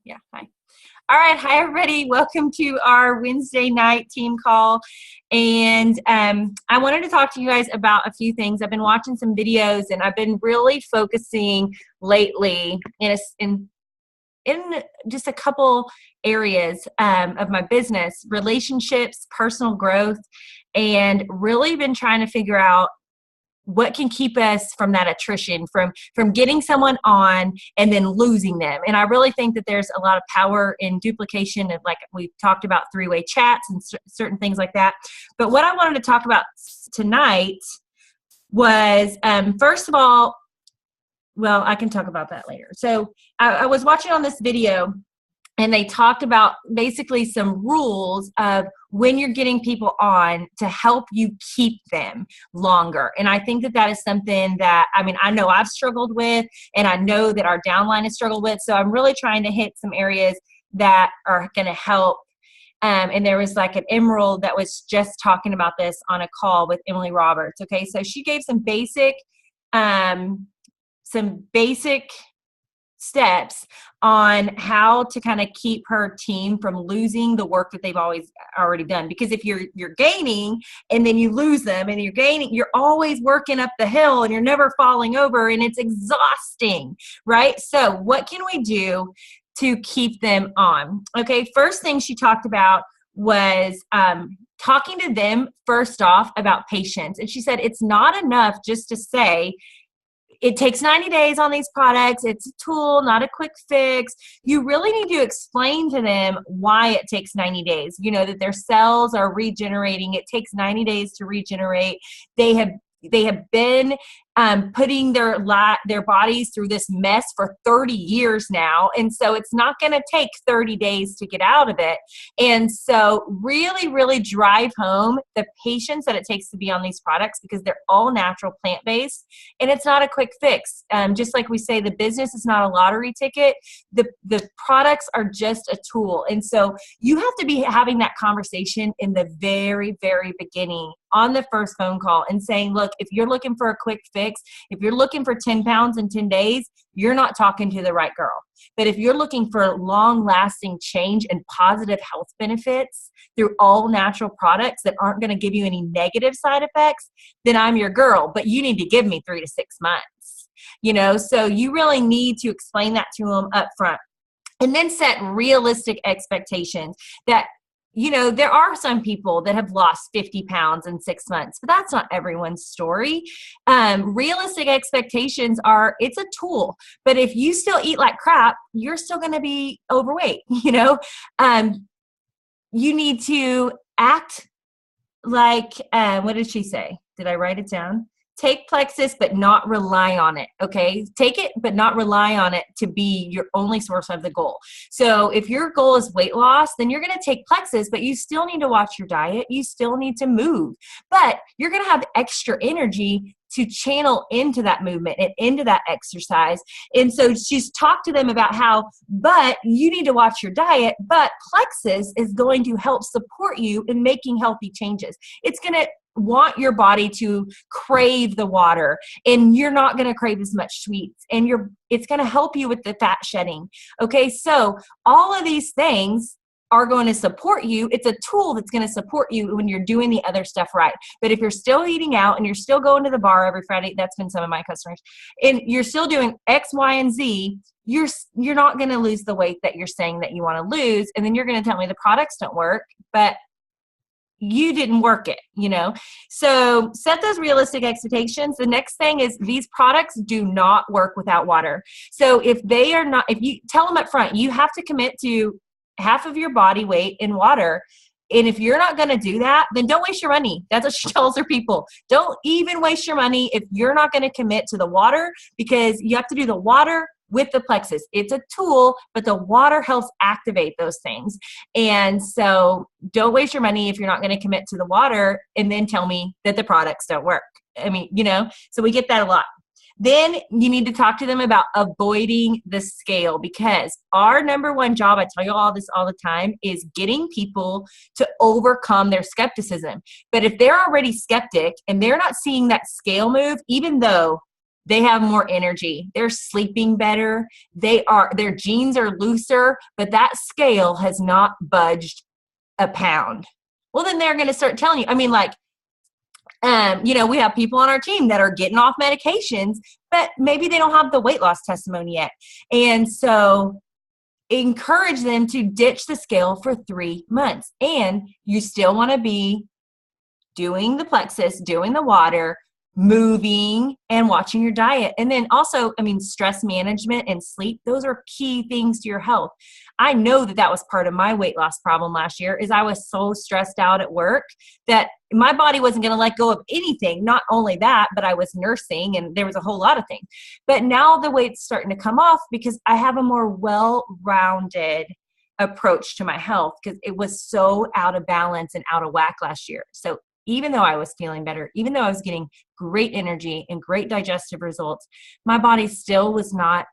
Yeah, hi. All right, hi everybody. Welcome to our Wednesday night team call. And I wanted to talk to you guys about a few things. I've been watching some videos and I've been really focusing lately in just a couple areas of my business, relationships, personal growth, and really been trying to figure out what can keep us from that attrition, from getting someone on and then losing them. And I really think that there's a lot of power in duplication, of, like we've talked about, three-way chats and certain things like that. But what I wanted to talk about tonight was, first of all, well, I can talk about that later. So I was watching on this video, and they talked about basically some rules of when you're getting people on to help you keep them longer. And I think that that is something that, I know I've struggled with, and I know that our downline has struggled with. So I'm really trying to hit some areas that are going to help. And there was like an Emerald that was just talking about this on a call with Emily Roberts. Okay, so she gave some basic steps on how to kind of keep her team from losing the work that they've already done. Because if you're gaining and then you lose them, and you're gaining, you're always working up the hill and you're never falling over, and it's exhausting, right? So what can we do to keep them on? Okay, first thing she talked about was talking to them first off about patience. And she said it's not enough just to say, it takes 90 days on these products. It's a tool, not a quick fix. You really need to explain to them why it takes 90 days. You know, that their cells are regenerating. It takes 90 days to regenerate. They have been putting their bodies through this mess for 30 years now. And so it's not going to take 30 days to get out of it. And so really, really drive home the patience that it takes to be on these products, because they're all natural, plant-based, and it's not a quick fix. Just like we say, the business is not a lottery ticket. The products are just a tool. And so you have to be having that conversation in the very, very beginning on the first phone call and saying, look, if you're looking for a quick fix, if you're looking for 10 pounds in 10 days, you're not talking to the right girl. But if you're looking for long-lasting change and positive health benefits through all natural products that aren't going to give you any negative side effects, then I'm your girl. But you need to give me 3 to 6 months. So you really need to explain that to them up front. And then set realistic expectations that, there are some people that have lost 50 pounds in 6 months, but that's not everyone's story. Realistic expectations are, it's a tool, but if you still eat like crap, you're still going to be overweight. You need to act like, what did she say? Did I write it down? Take Plexus, but not rely on it, okay? Take it, but not rely on it to be your only source of the goal. So if your goal is weight loss, then you're going to take Plexus, but you still need to watch your diet. You still need to move, but you're going to have extra energy to channel into that movement and into that exercise. And so she's talked to them about how, but you need to watch your diet, but Plexus is going to help support you in making healthy changes. It's going to want your body to crave the water, and you're not going to crave as much sweets, and it's going to help you with the fat shedding. Okay, so all of these things are going to support you. It's a tool that's going to support you when you're doing the other stuff right. But if you're still eating out and you're still going to the bar every Friday, that's been some of my customers, and you're still doing X, Y, and Z, you're not going to lose the weight that you're saying that you want to lose. And then you're going to tell me the products don't work, but you didn't work it, So set those realistic expectations. The next thing is, these products do not work without water. So if you tell them up front, you have to commit to half of your body weight in water. And if you're not going to do that, then don't waste your money. That's what she tells her people. Don't even waste your money if you're not going to commit to the water, because you have to do the water with the Plexus. It's a tool, but the water helps activate those things. And so don't waste your money if you're not going to commit to the water and then tell me that the products don't work. So we get that a lot. Then you need to talk to them about avoiding the scale, because our number one job, I tell you all this all the time, is getting people to overcome their skepticism. But if they're already skeptic and they're not seeing that scale move, even though they have more energy. They're sleeping better. Their jeans are looser, but that scale has not budged a pound. Well, then they're going to start telling you. I mean, like, we have people on our team that are getting off medications, but maybe they don't have the weight loss testimony yet. And so encourage them to ditch the scale for 3 months. And you still want to be doing the plexus, doing the water, moving, and watching your diet. And then also, stress management and sleep, those are key things to your health. I know that was part of my weight loss problem last year, is I was so stressed out at work that my body wasn't going to let go of anything. Not only that, but I was nursing and there was a whole lot of things. But now the weight's starting to come off because I have a more well-rounded approach to my health, because it was so out of balance and out of whack last year. So even though I was feeling better, even though I was getting great energy and great digestive results, my body still was not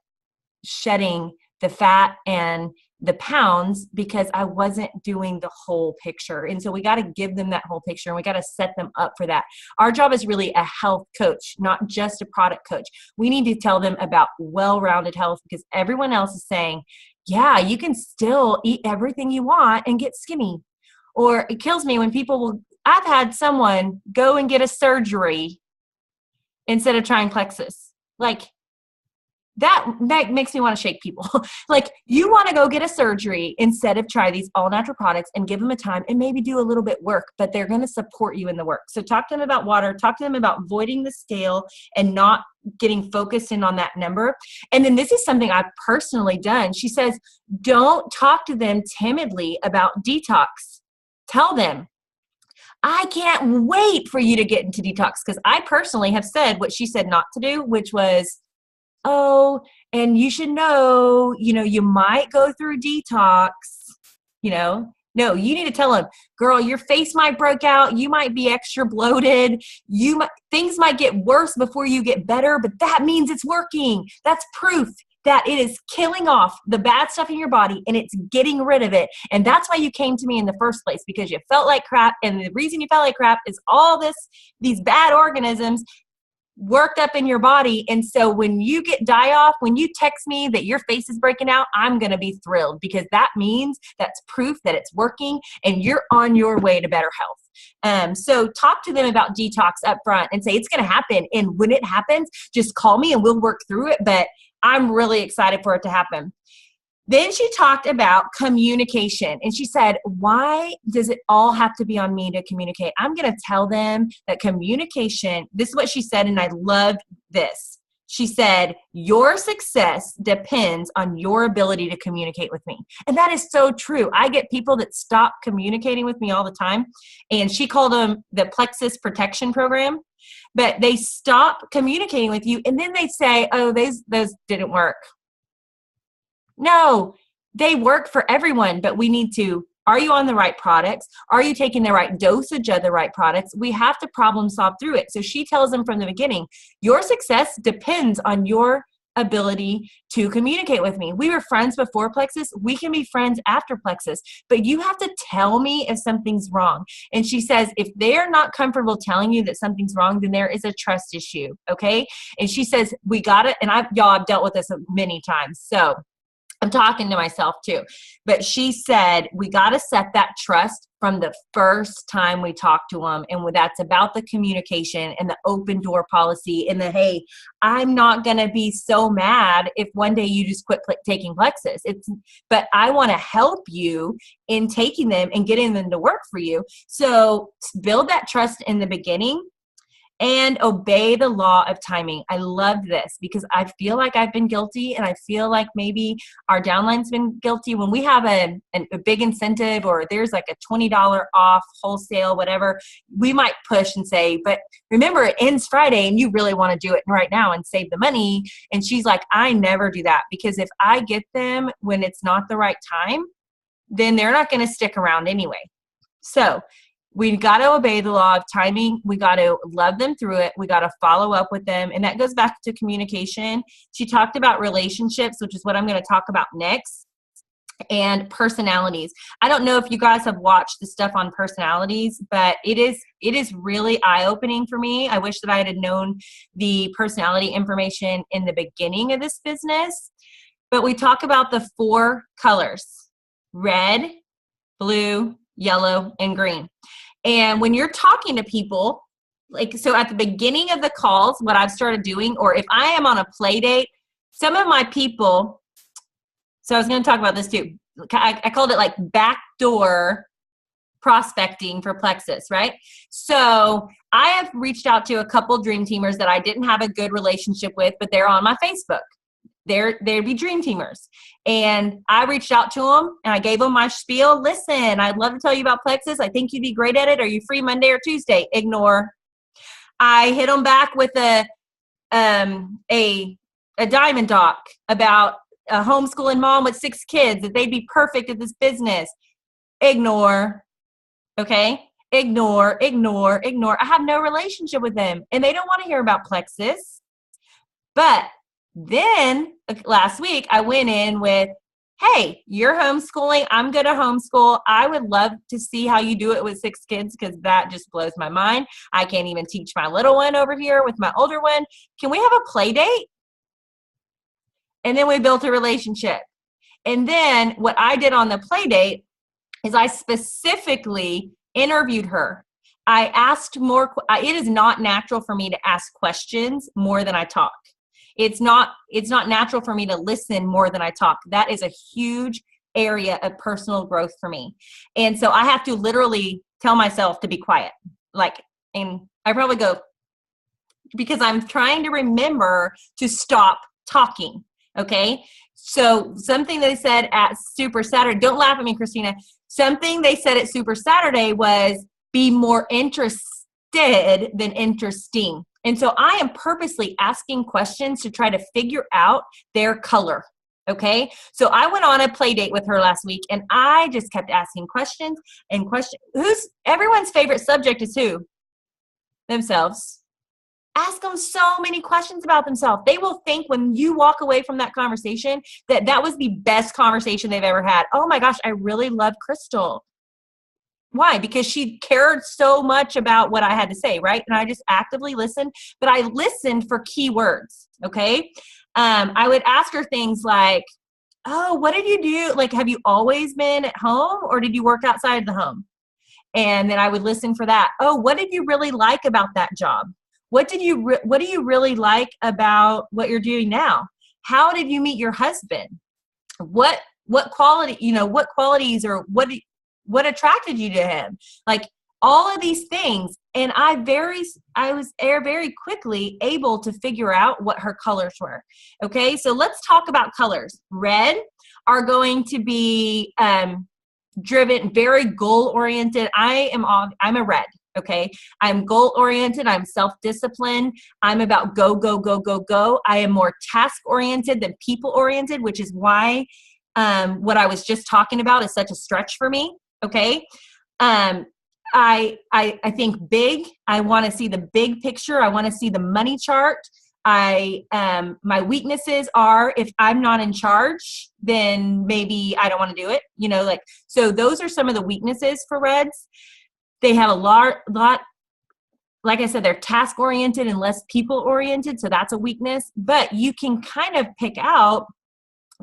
shedding the fat and the pounds because I wasn't doing the whole picture. And so we got to give them that whole picture, and we got to set them up for that. Our job is really a health coach, not just a product coach. We need to tell them about well-rounded health, because everyone else is saying, yeah, you can still eat everything you want and get skinny. Or it kills me when I've had someone go and get a surgery instead of trying plexus. Like, that makes me want to shake people. Like, you want to go get a surgery instead of try these all natural products and give them a time and maybe do a little bit work, but they're going to support you in the work. So talk to them about water, talk to them about voiding the scale and not getting focused in on that number. And then this is something I've personally done. She says, don't talk to them timidly about detox. Tell them, I can't wait for you to get into detox, because I personally have said what she said not to do, which was, oh, and you should know, you might go through detox, No, you need to tell them, girl, your face might break out. You might be extra bloated. Things might get worse before you get better, but that means it's working. That's proof that it is killing off the bad stuff in your body and it's getting rid of it. And that's why you came to me in the first place, because you felt like crap. And the reason you felt like crap is all these bad organisms worked up in your body. And so when you get die off, when you text me that your face is breaking out, I'm going to be thrilled, because that means that's proof that it's working and you're on your way to better health. So talk to them about detox up front and say, it's going to happen. And when it happens, just call me and we'll work through it. But I'm really excited for it to happen. Then she talked about communication, and she said, why does it all have to be on me to communicate? I'm going to tell them that communication, this is what she said, and I loved this. She said, your success depends on your ability to communicate with me. And that is so true. I get people that stop communicating with me all the time, and she called them the plexus protection program. But they stop communicating with you, and then they say, oh, those didn't work. No, they work for everyone, but we need to, are you on the right products? Are you taking the right dosage of the right products? We have to problem solve through it. So she tells them from the beginning, your success depends on your ability to communicate with me. We were friends before plexus. We can be friends after plexus, but you have to tell me if something's wrong. And she says, if they're not comfortable telling you that something's wrong, then there is a trust issue. Okay. And she says, we got it. And I've dealt with this many times. So I'm talking to myself too, but she said, we got to set that trust from the first time we talk to them. And that's about the communication and the open door policy and the, hey, I'm not going to be so mad if one day you just quit taking plexus. But I want to help you in taking them and getting them to work for you. So build that trust in the beginning. And obey the law of timing. I love this because I feel like I've been guilty, and I feel like maybe our downline's been guilty. When we have a big incentive, or there's like a $20 off wholesale, whatever, we might push and say, but remember, it ends Friday and you really want to do it right now and save the money. And she's like, I never do that, because if I get them when it's not the right time, then they're not going to stick around anyway. So we got to obey the law of timing. We got to love them through it. We got to follow up with them. And that goes back to communication. She talked about relationships, which is what I'm going to talk about next. and personalities. I don't know if you guys have watched the stuff on personalities, but it is really eye-opening for me. I wish that I had known the personality information in the beginning of this business. But we talk about the 4 colors: red, blue, yellow, and green. And when you're talking to people, like, so at the beginning of the calls, what I've started doing, or if I am on a play date, some of my people, so I was going to talk about this too. I called it like backdoor prospecting for Plexus, right? So I have reached out to a couple dream teamers that I didn't have a good relationship with, but they're on my Facebook. They'd be dream teamers. And I reached out to them and I gave them my spiel. Listen, I'd love to tell you about Plexus. I think you'd be great at it. Are you free Monday or Tuesday? Ignore. I hit them back with a diamond doc about a homeschooling mom with 6 kids, that they'd be perfect at this business. Ignore. Okay? Ignore. I have no relationship with them, and they don't want to hear about Plexus. But then last week I went in with, hey, you're homeschooling. I'm going to homeschool. I would love to see how you do it with 6 kids, because that just blows my mind. I can't even teach my little one over here with my older one. Can we have a play date? And then we built a relationship. And then what I did on the play date is I specifically interviewed her. I asked more. It is not natural for me to ask questions more than I talk. It's not natural for me to listen more than I talk. That is a huge area of personal growth for me. And so I have to literally tell myself to be quiet. And I probably go, because I'm trying to remember to stop talking. Okay. So something they said at Super Saturday, don't laugh at me, Christina. Something they said at Super Saturday was, be more interested than interesting. And so I am purposely asking questions to try to figure out their color. Okay. So I went on a play date with her last week, and I just kept asking questions and questions. Everyone's favorite subject is who? Themselves. Ask them so many questions about themselves. They will think when you walk away from that conversation that was the best conversation they've ever had. Oh my gosh, I really love Crystal. Why? Because she cared so much about what I had to say, right? And I just actively listened, but I listened for keywords, okay? I would ask her things like, oh, what did you do? Like, have you always been at home, or did you work outside the home? And then I would listen for that. Oh, what did you really like about that job? What do you really like about what you're doing now? How did you meet your husband? What qualities, or what attracted you to him? Like, all of these things. And I was very quickly able to figure out what her colors were. Okay. So let's talk about colors. Red are going to be driven, very goal oriented. I'm a red. Okay. I'm goal oriented. I'm self-disciplined. I'm about go, go, go, go, go. I am more task oriented than people oriented, which is why what I was just talking about is such a stretch for me. Okay. I think big. I want to see the big picture. I want to see the money chart. My weaknesses are, if I'm not in charge, then maybe I don't want to do it. So those are some of the weaknesses for reds. They have a lot, like I said, they're task oriented and less people oriented. So that's a weakness, but you can kind of pick out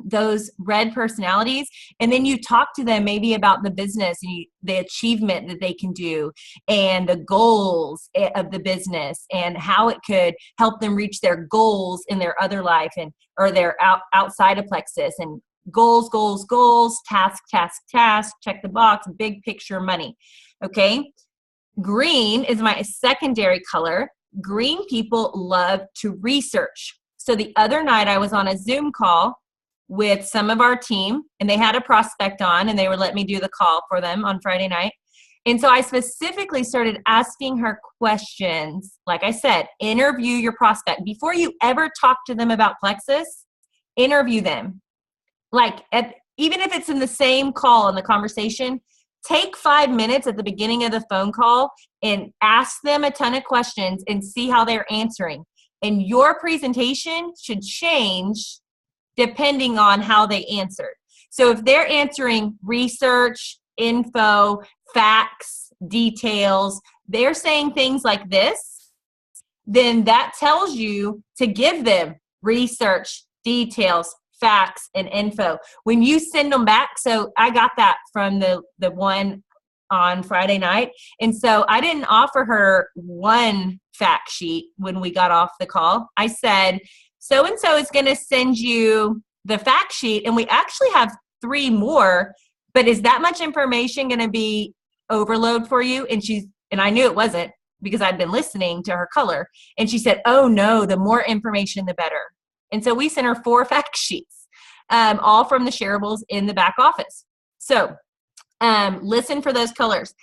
those red personalities, and then you talk to them maybe about the business and the achievement that they can do, and the goals of the business, and how it could help them reach their goals in their other life, or their outside of Plexus, and goals, task, check the box, big picture money. Okay. Green is my secondary color. Green people love to research. So the other night I was on a Zoom call with some of our team, and they had a prospect on, and they would let me do the call for them on Friday night. And so I specifically started asking her questions. Like I said, interview your prospect. Before you ever talk to them about Plexus, interview them. Even if it's in the same call in the conversation, take 5 minutes at the beginning of the phone call and ask them a ton of questions and see how they're answering. And your presentation should change depending on how they answered. So if they're answering research, info, facts, details, they're saying things like this, then that tells you to give them research, details, facts, and info. When you send them back, so I got that from the one on Friday night. And so I didn't offer her one fact sheet when we got off the call. I said, so-and-so is going to send you the fact sheet. And we actually have 3 more, but is that much information going to be overload for you? And I knew it wasn't, because I'd been listening to her color. And she said, oh no, the more information, the better. And so we sent her 4 fact sheets, all from the shareables in the back office. So listen for those colors.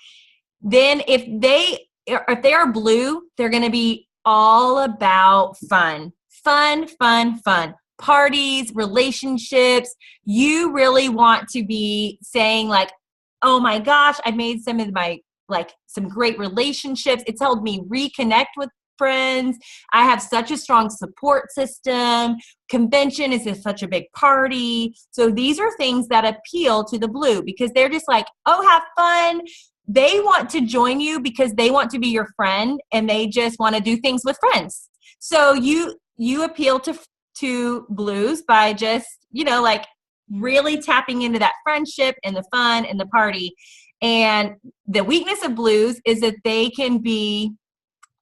Then if they are blue, they're going to be all about fun. Parties, relationships. You really want to be saying like, oh my gosh, I made some great relationships. It's helped me reconnect with friends. I have such a strong support system. Convention is such a big party. So these are things that appeal to the blue, because they're just like, oh, have fun. They want to join you because they want to be your friend, and they just want to do things with friends. So you appeal to blues by just, like really tapping into that friendship and the fun and the party. And the weakness of blues is that they can be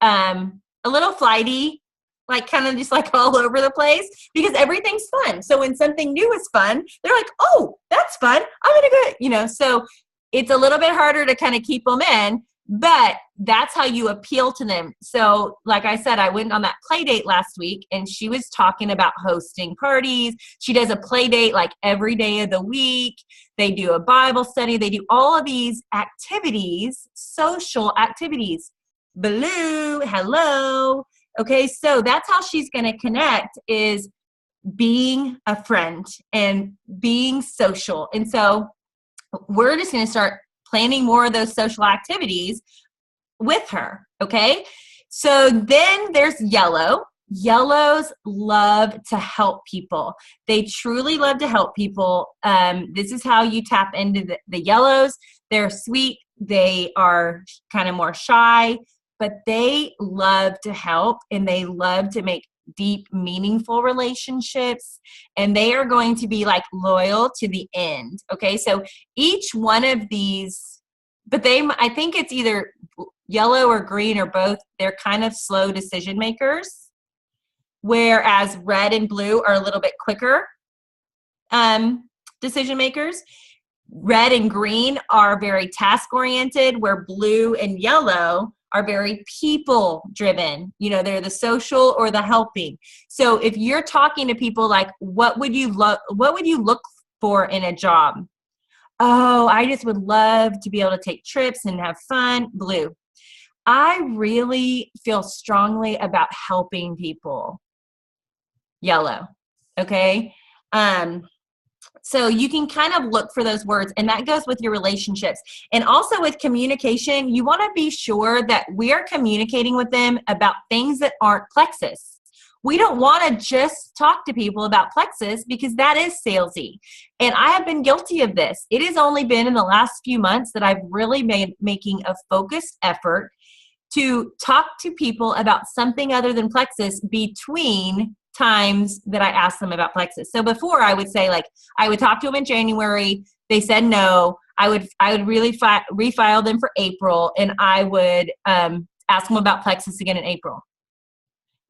a little flighty, like kind of just like all over the place, because everything's fun. So when something new is fun, they're like, oh, that's fun. I'm going to go, so it's a little bit harder to kind of keep them in, but that's how you appeal to them. So like I said, I went on that play date last week, and she was talking about hosting parties. She does a play date like every day of the week. They do a Bible study. They do all of these activities, social activities. Blue, hello. Okay, so that's how she's going to connect, is being a friend and being social. And so we're just going to start planning more of those social activities with her. Okay, so then there's yellow. Yellows love to help people. They truly love to help people. This is how you tap into the yellows. They're sweet. They are kind of more shy, but they love to help, and they love to make deep, meaningful relationships, and they are going to be like loyal to the end. Okay, so each one of these, but I think it's either yellow or green or both. They're kind of slow decision makers, whereas red and blue are a little bit quicker decision makers. Red and green are very task oriented, where blue and yellow are very people driven. They're the social or the helping. So if you're talking to people like, what would you look for in a job? Oh, I just would love to be able to take trips and have fun. Blue. I really feel strongly about helping people. Yellow. Okay. So you can kind of look for those words, and that goes with your relationships. And also with communication, you want to be sure that we are communicating with them about things that aren't plexus. We don't want to just talk to people about plexus, because that is salesy. And I have been guilty of this. It has only been in the last few months that I've really been making a focused effort to talk to people about something other than plexus between times that I asked them about plexus. So before, I would say, like, I would talk to them in January. They said no. I would really refile them for April, and I would ask them about plexus again in April.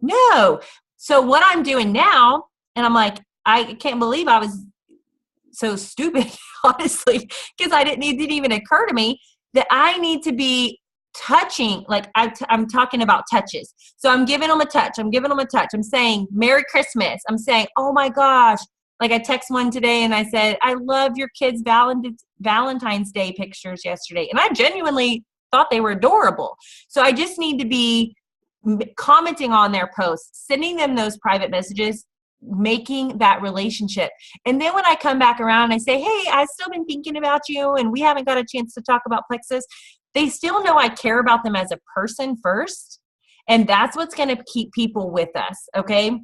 No. So what I'm doing now, and I'm like, I can't believe I was so stupid, honestly, because it didn't even occur to me that I need to be touching, like I'm talking about touches. So I'm giving them a touch. I'm saying Merry Christmas. I'm saying, oh my gosh. Like I text one today and I said, I love your kids' Valentine's Day pictures yesterday. And I genuinely thought they were adorable. So I just need to be commenting on their posts, sending them those private messages, making that relationship. And then when I come back around and I say, hey, I've still been thinking about you and we haven't got a chance to talk about plexus, they still know I care about them as a person first. And that's what's going to keep people with us. Okay.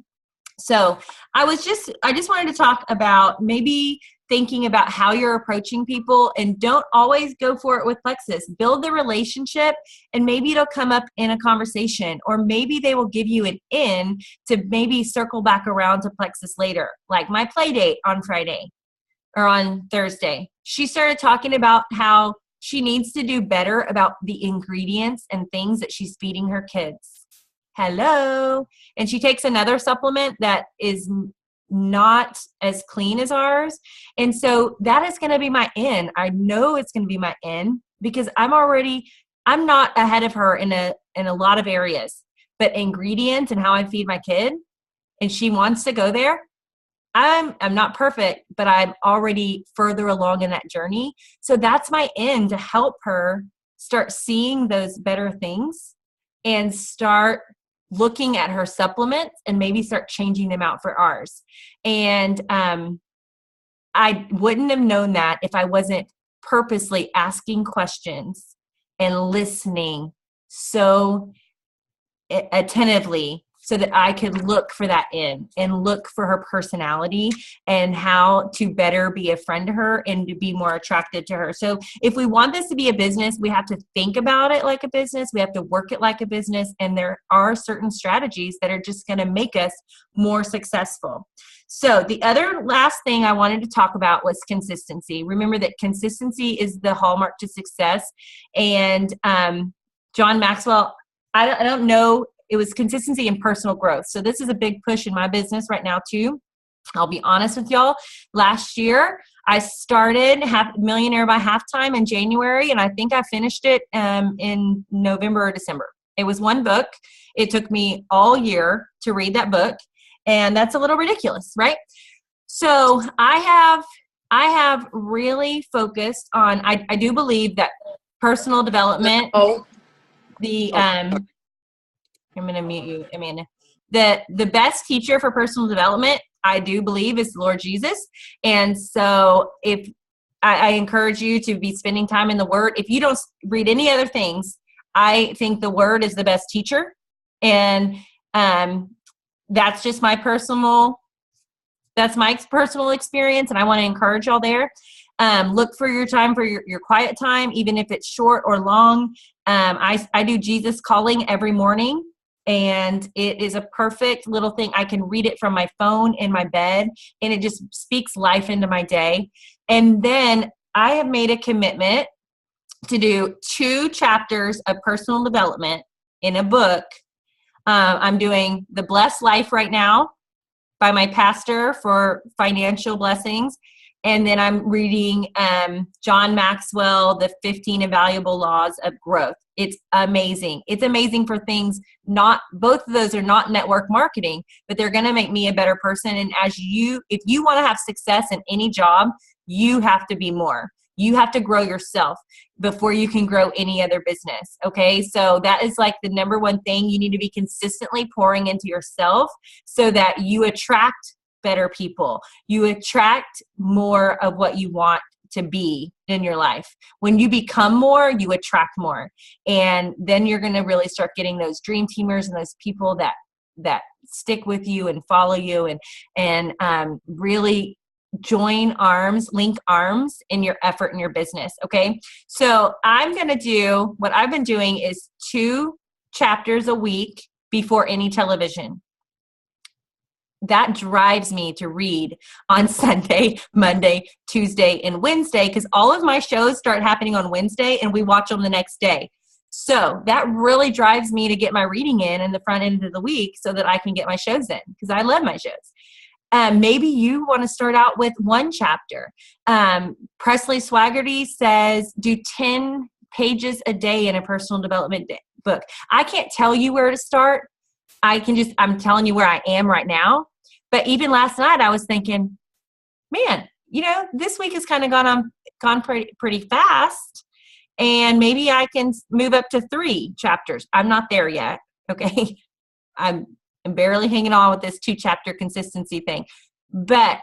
So I just wanted to talk about maybe thinking about how you're approaching people, and don't always go for it with Plexus. Build the relationship, and maybe it'll come up in a conversation, or maybe they will give you an in to maybe circle back around to Plexus later. Like my play date on Friday or on Thursday, she started talking about how she needs to do better about the ingredients and things that she's feeding her kids. Hello. And she takes another supplement that is not as clean as ours. And so that is going to be my in. I know it's going to be my in because I'm not ahead of her in a lot of areas, but ingredients and how I feed my kid, and she wants to go there. I'm not perfect, but I'm already further along in that journey. So that's my in, to help her start seeing those better things and start looking at her supplements and maybe start changing them out for ours. And I wouldn't have known that if I wasn't purposely asking questions and listening so attentively, so that I could look for that in and look for her personality and how to better be a friend to her and to be more attracted to her. So if we want this to be a business, we have to think about it like a business. We have to work it like a business. And there are certain strategies that are just going to make us more successful. So the other last thing I wanted to talk about was consistency. Remember that consistency is the hallmark to success. And John Maxwell, I don't know, it was consistency and personal growth. So this is a big push in my business right now too. I'll be honest with y'all. Last year, I started Millionaire by Halftime in January, and I think I finished it in November or December. It was one book. It took me all year to read that book, and that's a little ridiculous, right? So I have really focused on, I do believe that personal development, I'm going to mute you, Amanda. The best teacher for personal development, I do believe, is the Lord Jesus. And so if I encourage you to be spending time in the Word. If you don't read any other things, I think the Word is the best teacher. And that's just my personal experience. And I want to encourage y'all there. Look for your time, for your quiet time, even if it's short or long. I do Jesus Calling every morning. And it is a perfect little thing. I can read it from my phone in my bed, and it just speaks life into my day. And then I have made a commitment to do 2 chapters of personal development in a book. I'm doing The Blessed Life right now by my pastor for financial blessings. And then I'm reading John Maxwell, The 15 Invaluable Laws of Growth. It's amazing. It's amazing for things, both of those are not network marketing, but they're going to make me a better person. And if you want to have success in any job, you have to be more. You have to grow yourself before you can grow any other business. Okay. So that is like the number one thing. You need to be consistently pouring into yourself so that you attract better people. You attract more of what you want to be in your life. When you become more, you attract more. And then you're going to really start getting those dream teamers and those people that stick with you and follow you and really link arms in your effort in your business. Okay. So I'm going to do what I've been doing is 2 chapters a week before any television. That drives me to read on Sunday, Monday, Tuesday, and Wednesday, because all of my shows start happening on Wednesday and we watch them the next day. So that really drives me to get my reading in the front end of the week so that I can get my shows in, because I love my shows. Maybe you want to start out with 1 chapter. Presley Swaggerty says do 10 pages a day in a personal development book. I can't tell you where to start. I'm telling you where I am right now. But even last night I was thinking, man, this week has kind of gone pretty fast, and maybe I can move up to 3 chapters. I'm not there yet. Okay. I'm barely hanging on with this 2-chapter consistency thing, but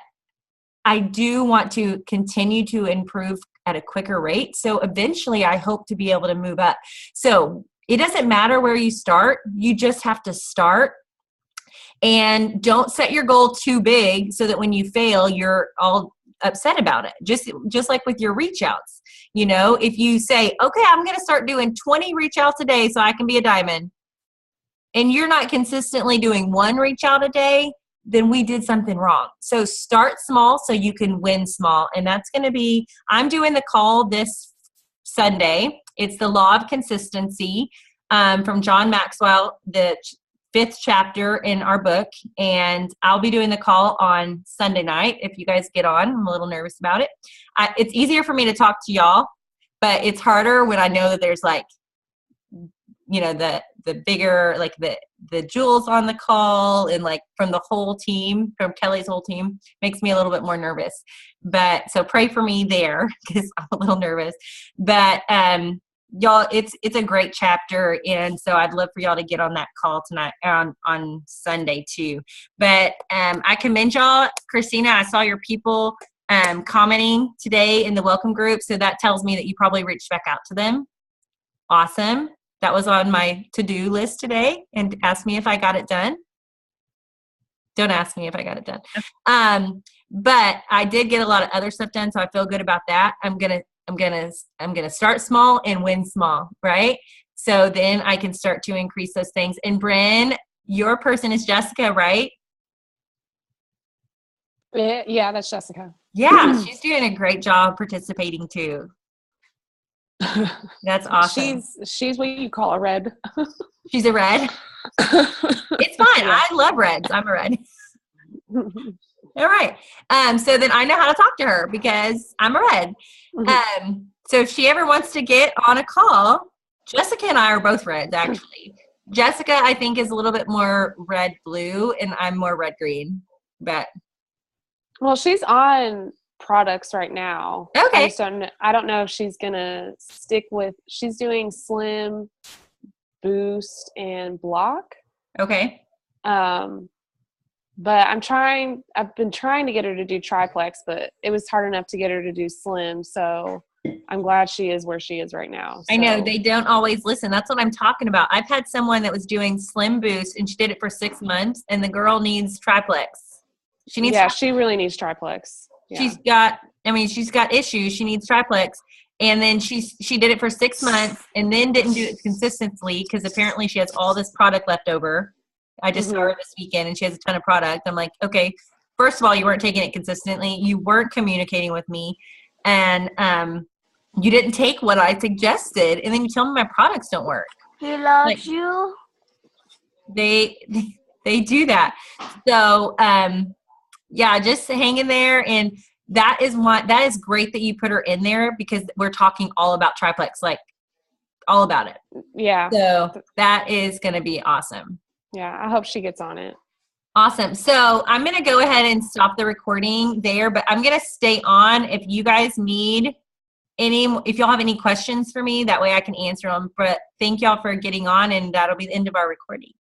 I do want to continue to improve at a quicker rate. So eventually I hope to be able to move up. So it doesn't matter where you start. You just have to start. And don't set your goal too big so that when you fail, you're all upset about it. Just like with your reach outs, you know, if you say, okay, I'm going to start doing 20 reach outs a day so I can be a diamond, and you're not consistently doing 1 reach out a day, then we did something wrong. So start small so you can win small. And that's going to be, I'm doing the call this Sunday. It's the Law of Consistency from John Maxwell, the 5th chapter in our book. And I'll be doing the call on Sunday night if you guys get on. I'm a little nervous about it. It's easier for me to talk to y'all, but it's harder when I know that there's like, you know, the bigger, like the jewels on the call, and like from the whole team, from Kelly's whole team, makes me a little bit more nervous. But so pray for me there because I'm a little nervous. But y'all, it's a great chapter, and so I'd love for y'all to get on that call tonight on Sunday too. But I commend y'all. Christina, I saw your people commenting today in the welcome group, so that tells me that you probably reached back out to them. Awesome. That was on my to-do list today, and ask me if I got it done. Don't ask me if I got it done. But I did get a lot of other stuff done, so I feel good about that. I'm gonna start small and win small, right? So then I can start to increase those things. And Bryn, your person is Jessica, right? Yeah, that's Jessica. Yeah, she's doing a great job participating too. That's awesome. She's what you call a red. She's a red? It's fine. Yeah. I love reds. I'm a red. All right. So then I know how to talk to her because I'm a red. So if she ever wants to get on a call, Jessica and I are both reds, actually. Jessica, I think, is a little bit more red-blue, and I'm more red-green. But Well, she's on products right now. Okay. I don't know if she's gonna stick with. She's doing Slim, Boost, and Block. Okay. But I've been trying to get her to do Triplex, but it was hard enough to get her to do Slim. So I'm glad she is where she is right now. I know they don't always listen. That's what I'm talking about. I've had someone that was doing Slim Boost, and she did it for 6 months, and the girl needs Triplex. She really needs Triplex. Yeah. She's got issues. She needs Triplex. And then she did it for 6 months and then didn't do it consistently because apparently she has all this product left over. I just saw her this weekend and she has a ton of product. I'm like, okay, first of all, you weren't taking it consistently. You weren't communicating with me. And you didn't take what I suggested. And then you tell me my products don't work. He loves you. They do that. So, yeah, just hang in there. And that is great that you put her in there because we're talking all about Triplex, like all about it. Yeah. So that is going to be awesome. Yeah. I hope she gets on it. Awesome. So I'm going to go ahead and stop the recording there, but I'm going to stay on if you guys need if y'all have any questions for me, that way I can answer them. But thank y'all for getting on, and that'll be the end of our recording.